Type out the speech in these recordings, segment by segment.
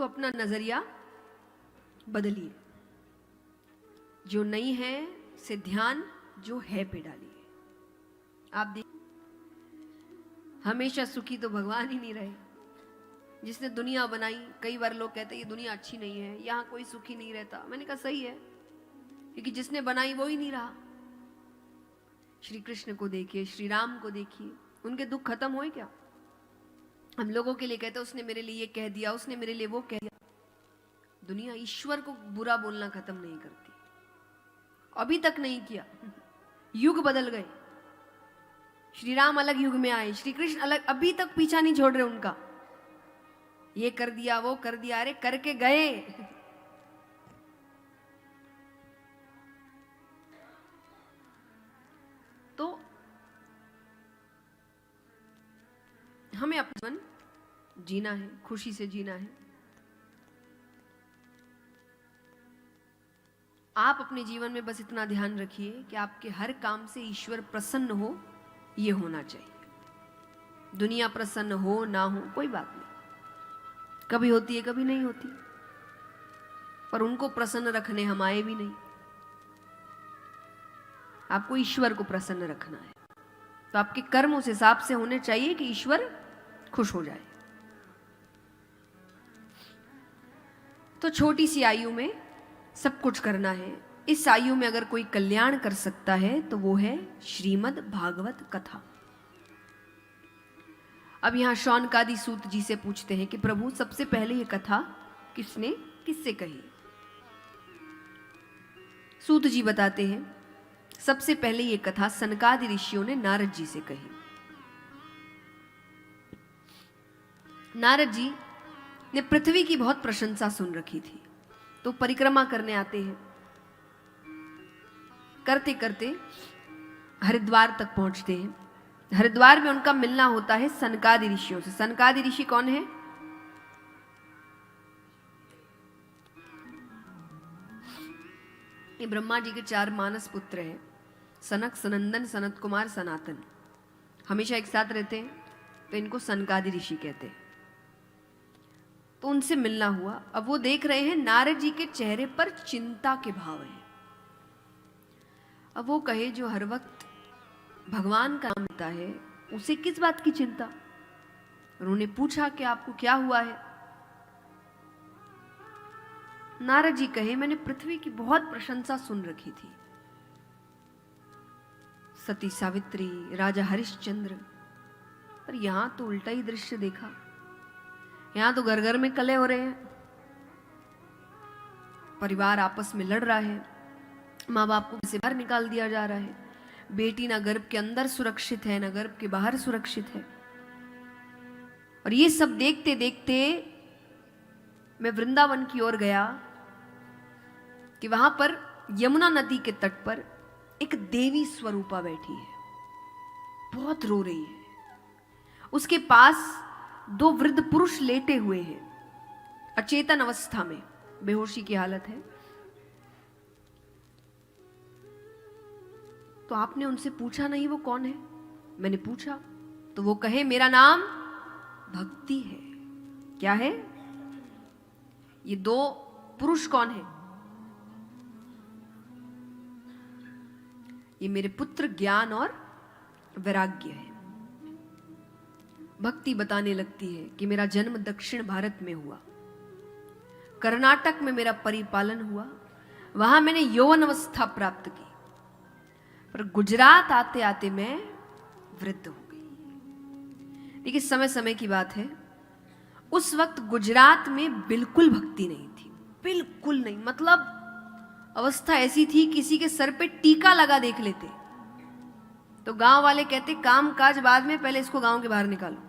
तो अपना नजरिया बदलिए। जो नहीं है से ध्यान जो है पे डालिए। आप देखिए, हमेशा सुखी तो भगवान ही नहीं रहे। जिसने दुनिया बनाई, कई बार लोग कहते हैं ये दुनिया अच्छी नहीं है, यहां कोई सुखी नहीं रहता। मैंने कहा सही है, क्योंकि जिसने बनाई वो ही नहीं रहा। श्री कृष्ण को देखिए, श्री राम को देखिए, उनके दुख खत्म हुए क्या? हम लोगों के लिए कहते हैं उसने मेरे लिए ये कह दिया, उसने मेरे लिए वो कह दिया। दुनिया ईश्वर को बुरा बोलना खत्म नहीं करती, अभी तक नहीं किया। युग बदल गए, श्री राम अलग युग में आए, श्री कृष्ण अलग, अभी तक पीछा नहीं छोड़ रहे उनका। ये कर दिया, वो कर दिया, अरे करके गए। तो हमें अपना जीवन जीना है, खुशी से जीना है। आप अपने जीवन में बस इतना ध्यान रखिए कि आपके हर काम से ईश्वर प्रसन्न हो, ये होना चाहिए। दुनिया प्रसन्न हो ना हो कोई बात नहीं, कभी होती है कभी नहीं होती, पर उनको प्रसन्न रखने हम आए भी नहीं। आपको ईश्वर को प्रसन्न रखना है, तो आपके कर्म उस हिसाब से होने चाहिए कि ईश्वर खुश हो जाए। तो छोटी सी आयु में सब कुछ करना है। इस आयु में अगर कोई कल्याण कर सकता है तो वो है श्रीमद् भागवत कथा। अब यहां शौनकादि सूत जी से पूछते हैं कि प्रभु सबसे पहले ये कथा किसने किससे कही? सूत जी बताते हैं सबसे पहले ये कथा सनकादि ऋषियों ने नारद जी से कही। नारद जी ने पृथ्वी की बहुत प्रशंसा सुन रखी थी, तो परिक्रमा करने आते हैं। करते करते हरिद्वार तक पहुंचते हैं। हरिद्वार में उनका मिलना होता है सनकादि ऋषियों से। सनकादि ऋषि कौन है? ये ब्रह्मा जी के 4 मानस पुत्र हैं, सनक, सनंदन, सनत कुमार, सनातन। हमेशा एक साथ रहते हैं, तो इनको सनकादि ऋषि कहते हैं। तो उनसे मिलना हुआ। अब वो देख रहे हैं नारद जी के चेहरे पर चिंता के भाव हैं। अब वो कहे जो हर वक्त भगवान का नाम लेता है, उसे किस बात की चिंता? उन्होंने पूछा कि आपको क्या हुआ है? नारद जी कहे मैंने पृथ्वी की बहुत प्रशंसा सुन रखी थी, सती सावित्री, राजा हरिश्चंद्र, पर यहां तो उल्टा ही दृश्य देखा। यहां तो घर घर में कलह हो रहे हैं, परिवार आपस में लड़ रहा है, माँ बाप को से बाहर निकाल दिया जा रहा है, बेटी ना गर्भ के अंदर सुरक्षित है ना गर्भ के बाहर सुरक्षित है। और ये सब देखते देखते मैं वृंदावन की ओर गया कि वहां पर यमुना नदी के तट पर एक देवी स्वरूपा बैठी है, बहुत रो रही है। उसके पास 2 वृद्ध पुरुष लेटे हुए हैं, अचेतन अवस्था में, बेहोशी की हालत है। तो आपने उनसे पूछा नहीं वो कौन है? मैंने पूछा तो वो कहे मेरा नाम भक्ति है। क्या है? ये 2 पुरुष कौन है? ये मेरे पुत्र ज्ञान और वैराग्य है। भक्ति बताने लगती है कि मेरा जन्म दक्षिण भारत में हुआ, कर्नाटक में मेरा परिपालन हुआ, वहां मैंने यौवन अवस्था प्राप्त की, पर गुजरात आते आते मैं वृद्ध हो गई। देखिए समय समय की बात है, उस वक्त गुजरात में बिल्कुल भक्ति नहीं थी, बिल्कुल नहीं। मतलब अवस्था ऐसी थी किसी के सर पे टीका लगा देख लेते तो गांव वाले कहते काम काज बाद में, पहले इसको गांव के बाहर निकालो,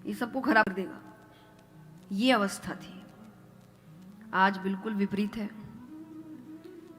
ये सबको खराब कर देगा। ये अवस्था थी। आज बिल्कुल विपरीत है।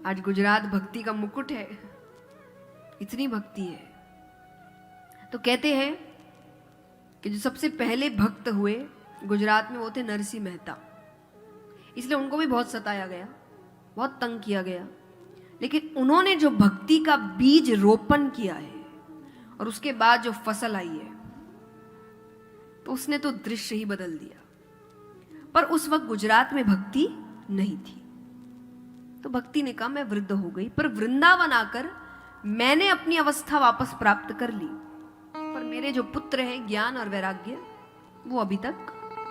आज गुजरात भक्ति का मुकुट है, इतनी भक्ति है। तो कहते हैं कि जो सबसे पहले भक्त हुए गुजरात में वो थे नरसिंह मेहता। इसलिए उनको भी बहुत सताया गया, बहुत तंग किया गया, लेकिन उन्होंने जो भक्ति का बीज रोपण किया है और उसके बाद जो फसल आई है, तो उसने तो दृश्य ही बदल दिया। पर उस वक्त गुजरात में भक्ति नहीं थी। तो भक्ति ने कहा मैं वृद्ध हो गई, पर वृंदावन आकर मैंने अपनी अवस्था वापस प्राप्त कर ली, पर मेरे जो पुत्र हैं ज्ञान और वैराग्य वो अभी तक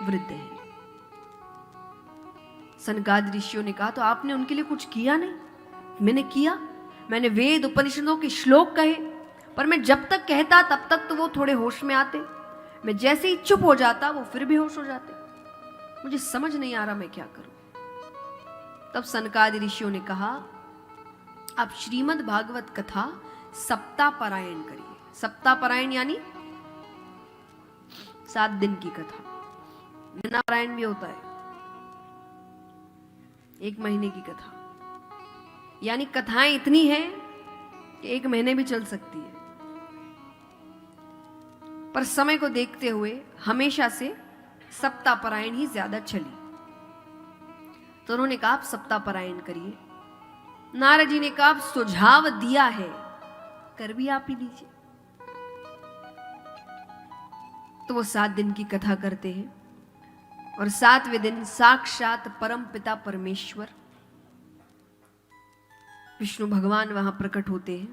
वृद्ध हैं। सनकादि ऋषियों ने कहा तो आपने उनके लिए कुछ किया नहीं? मैंने किया, मैंने वेद उपनिषदों के श्लोक कहे, पर मैं जब तक कहता तब तक तो वो थोड़े होश में आते, मैं जैसे ही चुप हो जाता वो फिर भी होश हो जाते। मुझे समझ नहीं आ रहा मैं क्या करूं। तब सनकादि ऋषियों ने कहा आप श्रीमद् भागवत कथा सप्ताह पारायण करिए। सप्ताह पारायण यानी 7 दिन की कथा। महीना पारायण भी होता है, 1 महीने की कथा, यानी कथाएं इतनी हैं कि 1 महीने भी चल सकती है। पर समय को देखते हुए हमेशा से सप्ताह पारायण ही ज्यादा चली, तो उन्होंने कहा आप सप्ताह पारायण करिए। नारद जी ने कहा सुझाव दिया है, कर भी आप ही लीजिए। तो वो 7 दिन की कथा करते हैं और 7वें दिन साक्षात परम पिता परमेश्वर विष्णु भगवान वहां प्रकट होते हैं।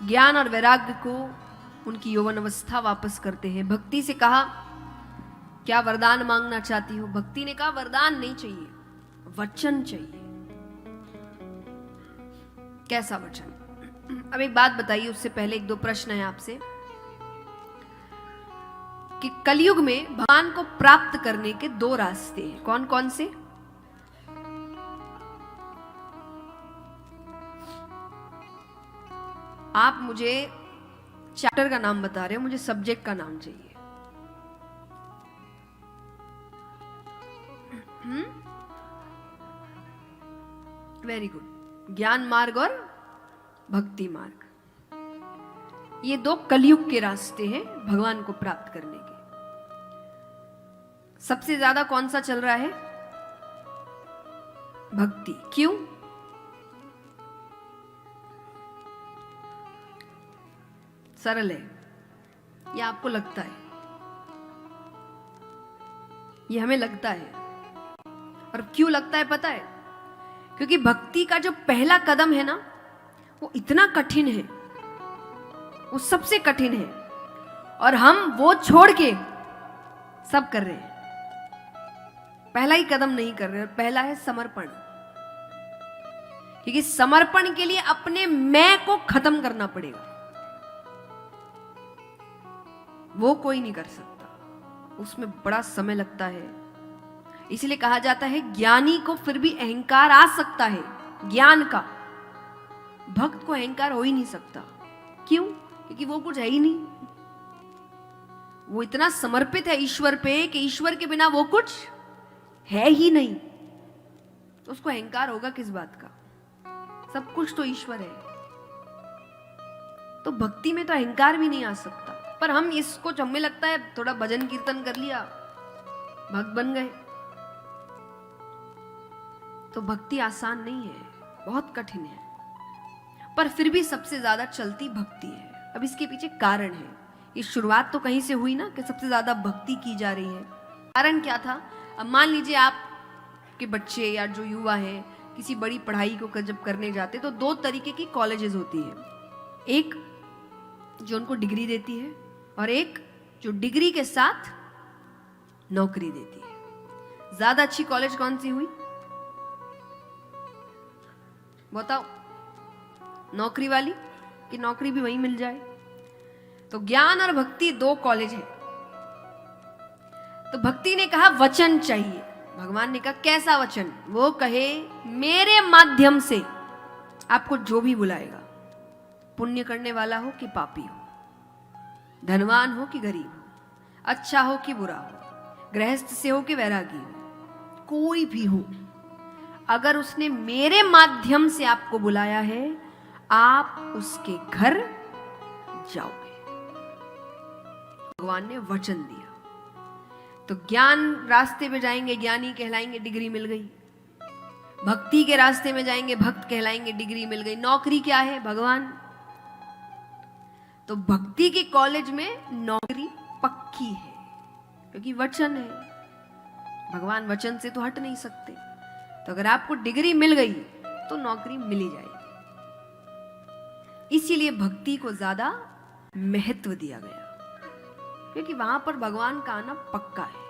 ज्ञान और वैराग्य को उनकी यौवन अवस्था वापस करते हैं। भक्ति से कहा क्या वरदान मांगना चाहती हो? भक्ति ने कहा वरदान नहीं चाहिए, वचन चाहिए। कैसा वचन? अब एक बात बताइए, उससे पहले 1-2 प्रश्न है आपसे कि कलयुग में भगवान को प्राप्त करने के 2 रास्ते हैं। कौन कौन से? आप मुझे चैप्टर का नाम बता रहे हो, मुझे सब्जेक्ट का नाम चाहिए। Very good. ज्ञान मार्ग और भक्ति मार्ग, ये 2 कलयुग के रास्ते हैं भगवान को प्राप्त करने के। सबसे ज्यादा कौन सा चल रहा है? भक्ति। क्यों? सरल है, या आपको लगता है? ये हमें लगता है। और क्यों लगता है पता है? क्योंकि भक्ति का जो पहला कदम है ना, वो इतना कठिन है, वो सबसे कठिन है, और हम वो छोड़ के सब कर रहे हैं। पहला ही कदम नहीं कर रहे, और पहला है समर्पण। क्योंकि समर्पण के लिए अपने मैं को खत्म करना पड़ेगा, वो कोई नहीं कर सकता, उसमें बड़ा समय लगता है। इसलिए कहा जाता है ज्ञानी को फिर भी अहंकार आ सकता है, ज्ञान का। भक्त को अहंकार हो ही नहीं सकता। क्यों? क्योंकि वो कुछ है ही नहीं, वो इतना समर्पित है ईश्वर पे कि ईश्वर के बिना वो कुछ है ही नहीं, तो उसको अहंकार होगा किस बात का? सब कुछ तो ईश्वर है। तो भक्ति में तो अहंकार भी नहीं आ सकता। पर हम इसको, हमें लगता है थोड़ा भजन कीर्तन कर लिया भक्त बन गए। तो भक्ति आसान नहीं है, बहुत कठिन है, पर फिर भी सबसे ज्यादा चलती भक्ति है। अब इसके पीछे कारण है। ये शुरुआत तो कहीं से हुई ना कि सबसे ज्यादा भक्ति की जा रही है। कारण क्या था? अब मान लीजिए आप के बच्चे या जो युवा हैं किसी बड़ी पढ़ाई को जब करने जाते तो 2 तरीके की कॉलेजेस होती है। एक जो उनको डिग्री देती है, और एक जो डिग्री के साथ नौकरी देती है। ज्यादा अच्छी कॉलेज कौन सी हुई बताओ? नौकरी वाली, कि नौकरी भी वहीं मिल जाए? तो ज्ञान और भक्ति 2 कॉलेज है। तो भक्ति ने कहा वचन चाहिए। भगवान ने कहा कैसा वचन? वो कहे मेरे माध्यम से आपको जो भी बुलाएगा, पुण्य करने वाला हो कि पापी हो, धनवान हो कि गरीब हो, अच्छा हो कि बुरा हो, गृहस्थ से हो कि वैरागी हो, कोई भी हो, अगर उसने मेरे माध्यम से आपको बुलाया है, आप उसके घर जाओगे। भगवान ने वचन दिया। तो ज्ञान रास्ते पे जाएंगे, ज्ञानी कहलाएंगे, डिग्री मिल गई। भक्ति के रास्ते में जाएंगे, भक्त कहलाएंगे, डिग्री मिल गई। नौकरी क्या है? भगवान। तो भक्ति के कॉलेज में नौकरी पक्की है, क्योंकि वचन है। भगवान वचन से तो हट नहीं सकते। तो अगर आपको डिग्री मिल गई तो नौकरी मिल ही जाएगी। इसीलिए भक्ति को ज्यादा महत्व दिया गया, क्योंकि वहां पर भगवान का आना पक्का है।